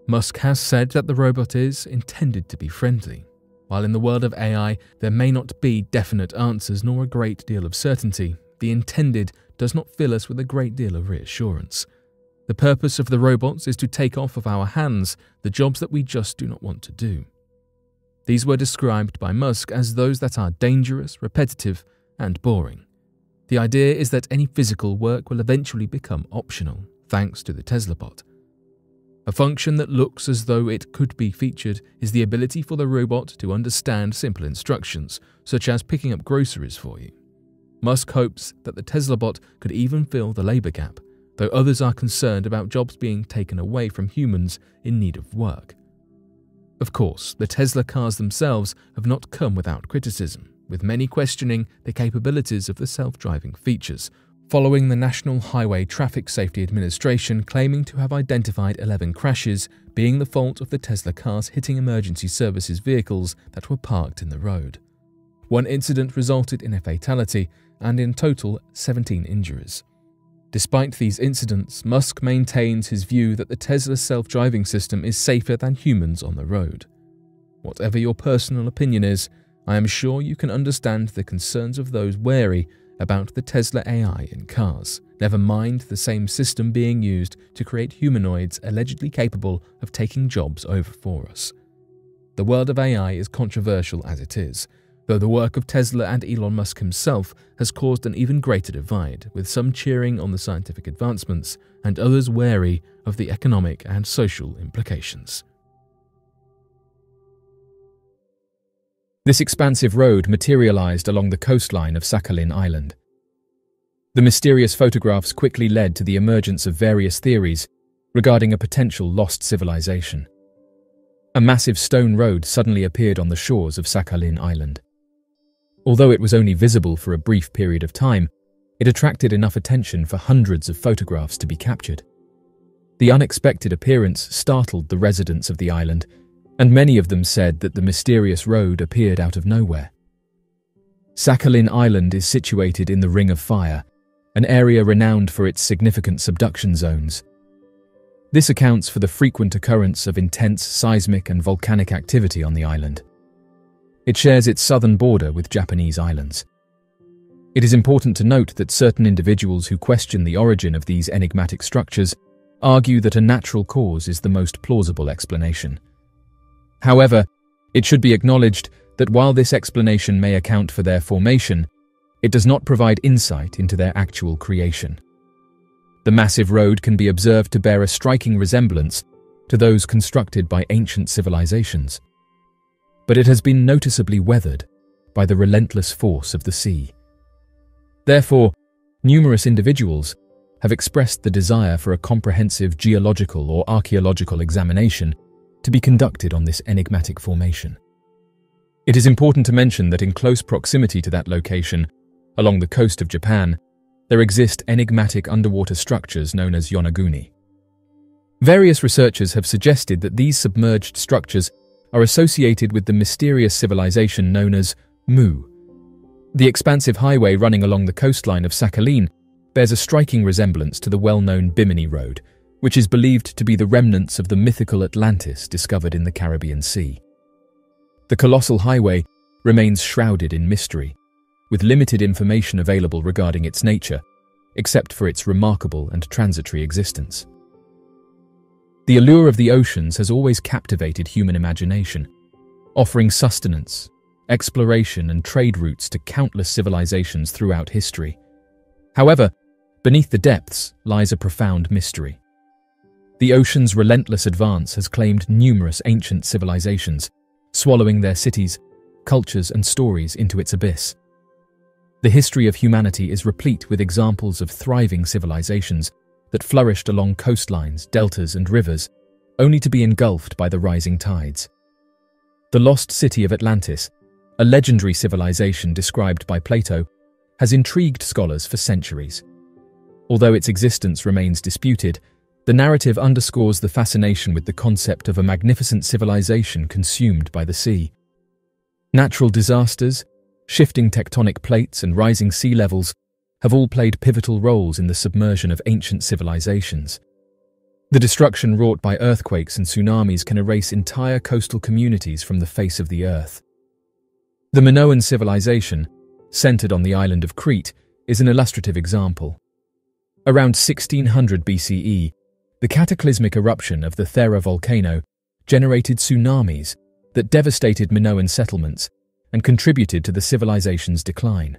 Musk has said that the robot is intended to be friendly. While in the world of AI, there may not be definite answers nor a great deal of certainty, be intended does not fill us with a great deal of reassurance. The purpose of the robots is to take off of our hands the jobs that we just do not want to do. These were described by Musk as those that are dangerous, repetitive, and boring. The idea is that any physical work will eventually become optional, thanks to the Tesla bot. A function that looks as though it could be featured is the ability for the robot to understand simple instructions, such as picking up groceries for you. Musk hopes that the Tesla bot could even fill the labor gap, though others are concerned about jobs being taken away from humans in need of work. Of course, the Tesla cars themselves have not come without criticism, with many questioning the capabilities of the self-driving features, following the National Highway Traffic Safety Administration claiming to have identified 11 crashes being the fault of the Tesla cars hitting emergency services vehicles that were parked in the road. One incident resulted in a fatality and in total 17 injuries. Despite these incidents, Musk maintains his view that the Tesla self-driving system is safer than humans on the road. Whatever your personal opinion is, I am sure you can understand the concerns of those wary about the Tesla AI in cars, never mind the same system being used to create humanoids allegedly capable of taking jobs over for us. The world of AI is controversial as it is, though the work of Tesla and Elon Musk himself has caused an even greater divide, with some cheering on the scientific advancements and others wary of the economic and social implications. This expansive road materialized along the coastline of Sakhalin Island. The mysterious photographs quickly led to the emergence of various theories regarding a potential lost civilization. A massive stone road suddenly appeared on the shores of Sakhalin Island. Although it was only visible for a brief period of time, it attracted enough attention for hundreds of photographs to be captured. The unexpected appearance startled the residents of the island, and many of them said that the mysterious road appeared out of nowhere. Sakhalin Island is situated in the Ring of Fire, an area renowned for its significant subduction zones. This accounts for the frequent occurrence of intense seismic and volcanic activity on the island. It shares its southern border with Japanese islands. It is important to note that certain individuals who question the origin of these enigmatic structures argue that a natural cause is the most plausible explanation. However, it should be acknowledged that while this explanation may account for their formation, it does not provide insight into their actual creation. The massive road can be observed to bear a striking resemblance to those constructed by ancient civilizations, but it has been noticeably weathered by the relentless force of the sea. Therefore, numerous individuals have expressed the desire for a comprehensive geological or archaeological examination to be conducted on this enigmatic formation. It is important to mention that in close proximity to that location, along the coast of Japan, there exist enigmatic underwater structures known as yonaguni. Various researchers have suggested that these submerged structures are associated with the mysterious civilization known as Mu. The expansive highway running along the coastline of Sakhalin bears a striking resemblance to the well-known Bimini Road, which is believed to be the remnants of the mythical Atlantis discovered in the Caribbean Sea. The colossal highway remains shrouded in mystery, with limited information available regarding its nature, except for its remarkable and transitory existence. The allure of the oceans has always captivated human imagination, offering sustenance, exploration, and trade routes to countless civilizations throughout history. However, beneath the depths lies a profound mystery. The ocean's relentless advance has claimed numerous ancient civilizations, swallowing their cities, cultures, and stories into its abyss. The history of humanity is replete with examples of thriving civilizations that flourished along coastlines, deltas, and rivers, only to be engulfed by the rising tides. The lost city of Atlantis, a legendary civilization described by Plato, has intrigued scholars for centuries. Although its existence remains disputed, the narrative underscores the fascination with the concept of a magnificent civilization consumed by the sea. Natural disasters, shifting tectonic plates, and rising sea levels have all played pivotal roles in the submersion of ancient civilizations. The destruction wrought by earthquakes and tsunamis can erase entire coastal communities from the face of the earth. The Minoan civilization, centered on the island of Crete, is an illustrative example. Around 1600 BCE, the cataclysmic eruption of the Thera volcano generated tsunamis that devastated Minoan settlements and contributed to the civilization's decline.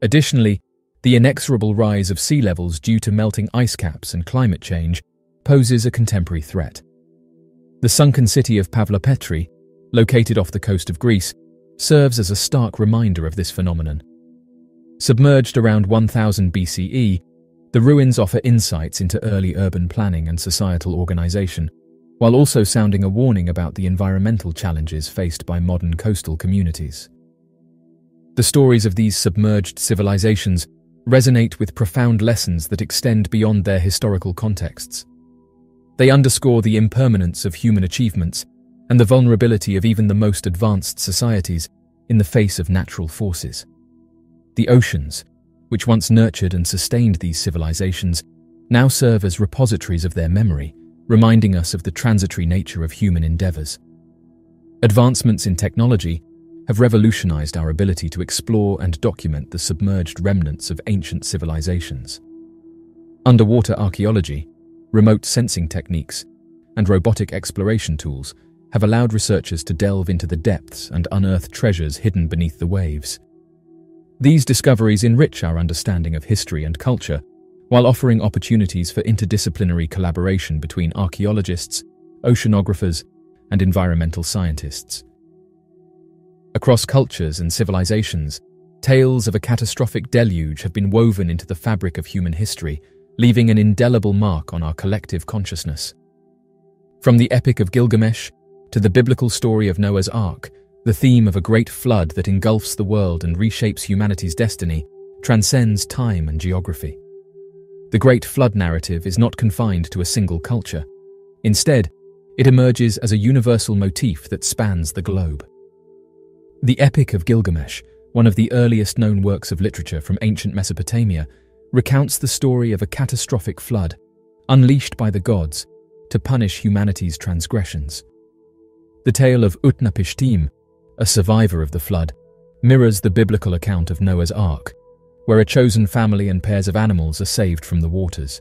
Additionally, the inexorable rise of sea levels due to melting ice caps and climate change poses a contemporary threat. The sunken city of Pavlopetri, located off the coast of Greece, serves as a stark reminder of this phenomenon. Submerged around 1000 BCE, the ruins offer insights into early urban planning and societal organization, while also sounding a warning about the environmental challenges faced by modern coastal communities. The stories of these submerged civilizations resonate with profound lessons that extend beyond their historical contexts. They underscore the impermanence of human achievements and the vulnerability of even the most advanced societies in the face of natural forces. The oceans, which once nurtured and sustained these civilizations, now serve as repositories of their memory, reminding us of the transitory nature of human endeavors. Advancements in technology have revolutionized our ability to explore and document the submerged remnants of ancient civilizations. Underwater archaeology, remote sensing techniques, and robotic exploration tools have allowed researchers to delve into the depths and unearth treasures hidden beneath the waves. These discoveries enrich our understanding of history and culture, while offering opportunities for interdisciplinary collaboration between archaeologists, oceanographers, and environmental scientists. Across cultures and civilizations, tales of a catastrophic deluge have been woven into the fabric of human history, leaving an indelible mark on our collective consciousness. From the Epic of Gilgamesh to the biblical story of Noah's Ark, the theme of a great flood that engulfs the world and reshapes humanity's destiny transcends time and geography. The Great Flood narrative is not confined to a single culture. Instead, it emerges as a universal motif that spans the globe. The Epic of Gilgamesh, one of the earliest known works of literature from ancient Mesopotamia, recounts the story of a catastrophic flood unleashed by the gods to punish humanity's transgressions. The tale of Utnapishtim, a survivor of the flood, mirrors the biblical account of Noah's Ark, where a chosen family and pairs of animals are saved from the waters.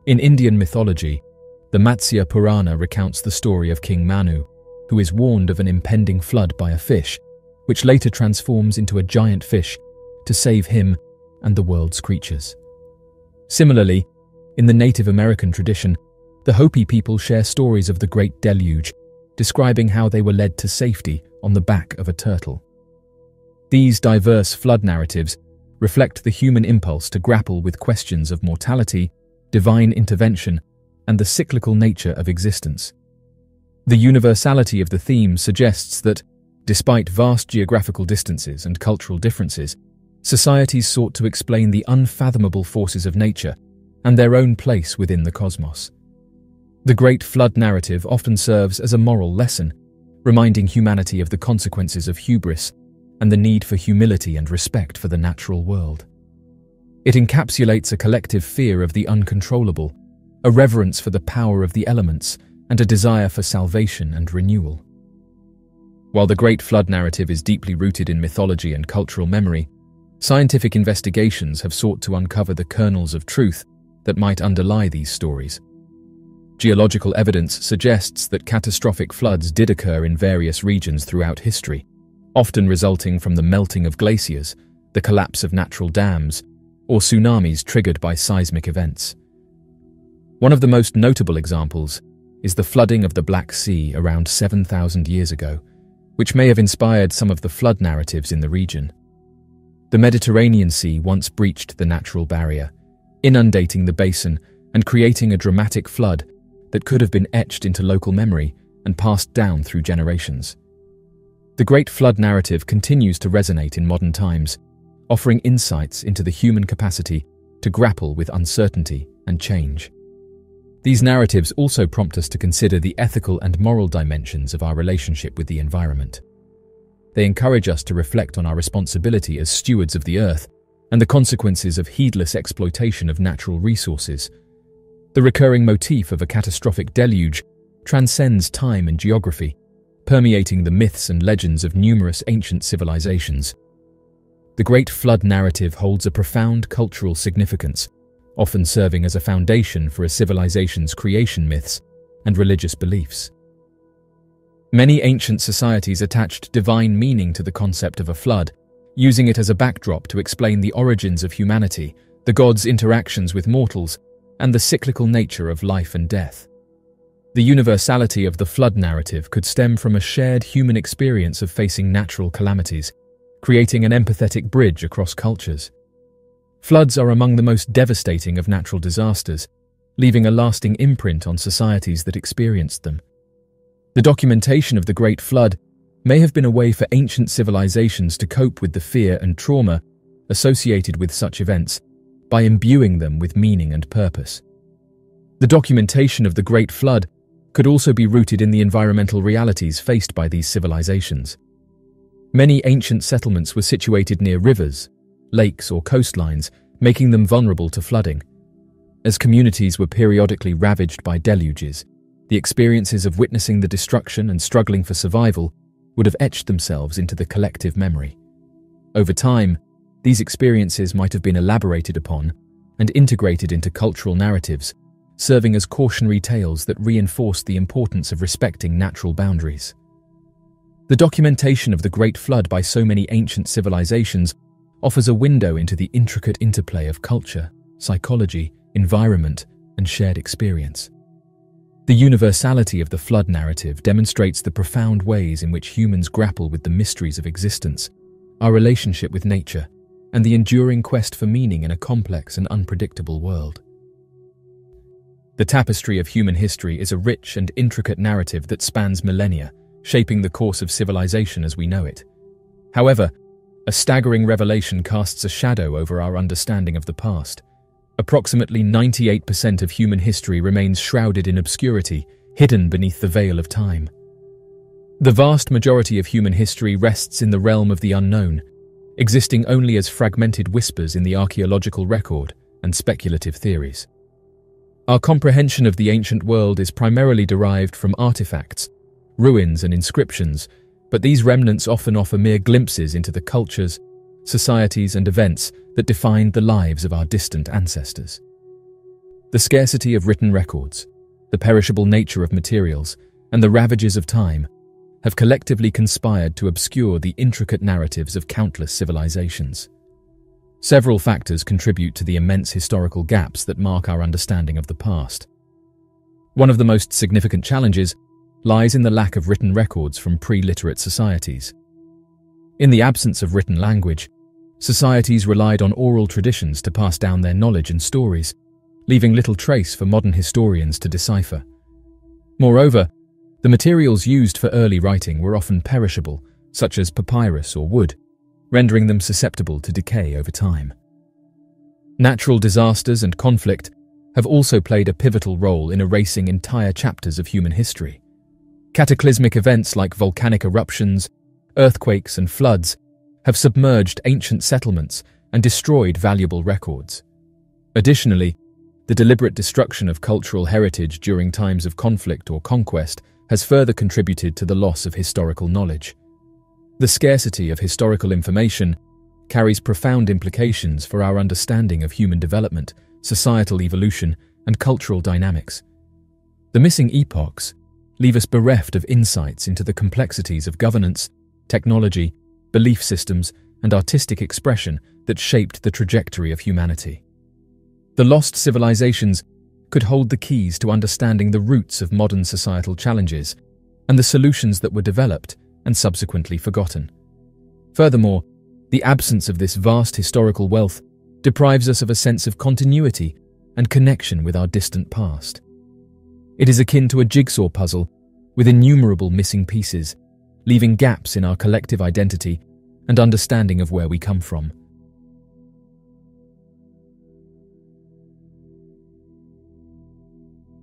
In Indian mythology, the Matsya Purana recounts the story of King Manu, who is warned of an impending flood by a fish, which later transforms into a giant fish to save him and the world's creatures. Similarly, in the Native American tradition, the Hopi people share stories of the Great Deluge, describing how they were led to safety on the back of a turtle. These diverse flood narratives reflect the human impulse to grapple with questions of mortality, divine intervention, and the cyclical nature of existence. The universality of the theme suggests that, despite vast geographical distances and cultural differences, societies sought to explain the unfathomable forces of nature and their own place within the cosmos. The Great Flood narrative often serves as a moral lesson, reminding humanity of the consequences of hubris and the need for humility and respect for the natural world. It encapsulates a collective fear of the uncontrollable, a reverence for the power of the elements, and a desire for salvation and renewal. While the Great Flood narrative is deeply rooted in mythology and cultural memory, scientific investigations have sought to uncover the kernels of truth that might underlie these stories. Geological evidence suggests that catastrophic floods did occur in various regions throughout history, often resulting from the melting of glaciers, the collapse of natural dams, or tsunamis triggered by seismic events. One of the most notable examples is the flooding of the Black Sea around 7,000 years ago, which may have inspired some of the flood narratives in the region. The Mediterranean Sea once breached the natural barrier, inundating the basin and creating a dramatic flood that could have been etched into local memory and passed down through generations. The Great Flood narrative continues to resonate in modern times, offering insights into the human capacity to grapple with uncertainty and change. These narratives also prompt us to consider the ethical and moral dimensions of our relationship with the environment. They encourage us to reflect on our responsibility as stewards of the earth and the consequences of heedless exploitation of natural resources. The recurring motif of a catastrophic deluge transcends time and geography, permeating the myths and legends of numerous ancient civilizations. The Great Flood narrative holds a profound cultural significance, often serving as a foundation for a civilization's creation myths and religious beliefs. Many ancient societies attached divine meaning to the concept of a flood, using it as a backdrop to explain the origins of humanity, the gods' interactions with mortals, and the cyclical nature of life and death. The universality of the flood narrative could stem from a shared human experience of facing natural calamities, creating an empathetic bridge across cultures. Floods are among the most devastating of natural disasters, leaving a lasting imprint on societies that experienced them. The documentation of the Great Flood may have been a way for ancient civilizations to cope with the fear and trauma associated with such events by imbuing them with meaning and purpose. The documentation of the Great Flood could also be rooted in the environmental realities faced by these civilizations. Many ancient settlements were situated near rivers, lakes, or coastlines, making them vulnerable to flooding. As communities were periodically ravaged by deluges, the experiences of witnessing the destruction and struggling for survival would have etched themselves into the collective memory. Over time, these experiences might have been elaborated upon and integrated into cultural narratives, serving as cautionary tales that reinforced the importance of respecting natural boundaries. The documentation of the Great Flood by so many ancient civilizations offers a window into the intricate interplay of culture, psychology, environment, and shared experience. The universality of the flood narrative demonstrates the profound ways in which humans grapple with the mysteries of existence, our relationship with nature, and the enduring quest for meaning in a complex and unpredictable world. The tapestry of human history is a rich and intricate narrative that spans millennia, shaping the course of civilization as we know it. However, a staggering revelation casts a shadow over our understanding of the past. Approximately 98% of human history remains shrouded in obscurity, hidden beneath the veil of time. The vast majority of human history rests in the realm of the unknown, existing only as fragmented whispers in the archaeological record and speculative theories. Our comprehension of the ancient world is primarily derived from artifacts, ruins, and inscriptions, but these remnants often offer mere glimpses into the cultures, societies, and events that defined the lives of our distant ancestors. The scarcity of written records, the perishable nature of materials, and the ravages of time have collectively conspired to obscure the intricate narratives of countless civilizations. Several factors contribute to the immense historical gaps that mark our understanding of the past. One of the most significant challenges lies in the lack of written records from pre-literate societies. In the absence of written language, societies relied on oral traditions to pass down their knowledge and stories, leaving little trace for modern historians to decipher. Moreover, the materials used for early writing were often perishable, such as papyrus or wood, rendering them susceptible to decay over time. Natural disasters and conflict have also played a pivotal role in erasing entire chapters of human history. Cataclysmic events like volcanic eruptions, earthquakes, and floods have submerged ancient settlements and destroyed valuable records. Additionally, the deliberate destruction of cultural heritage during times of conflict or conquest has further contributed to the loss of historical knowledge. The scarcity of historical information carries profound implications for our understanding of human development, societal evolution, and cultural dynamics. The missing epochs leave us bereft of insights into the complexities of governance, technology, belief systems, and artistic expression that shaped the trajectory of humanity. The lost civilizations could hold the keys to understanding the roots of modern societal challenges and the solutions that were developed and subsequently forgotten. Furthermore, the absence of this vast historical wealth deprives us of a sense of continuity and connection with our distant past. It is akin to a jigsaw puzzle with innumerable missing pieces, leaving gaps in our collective identity and understanding of where we come from.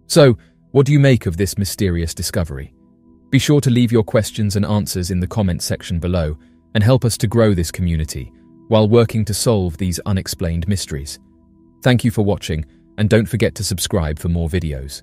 So, what do you make of this mysterious discovery? Be sure to leave your questions and answers in the comment section below and help us to grow this community while working to solve these unexplained mysteries. Thank you for watching, and don't forget to subscribe for more videos.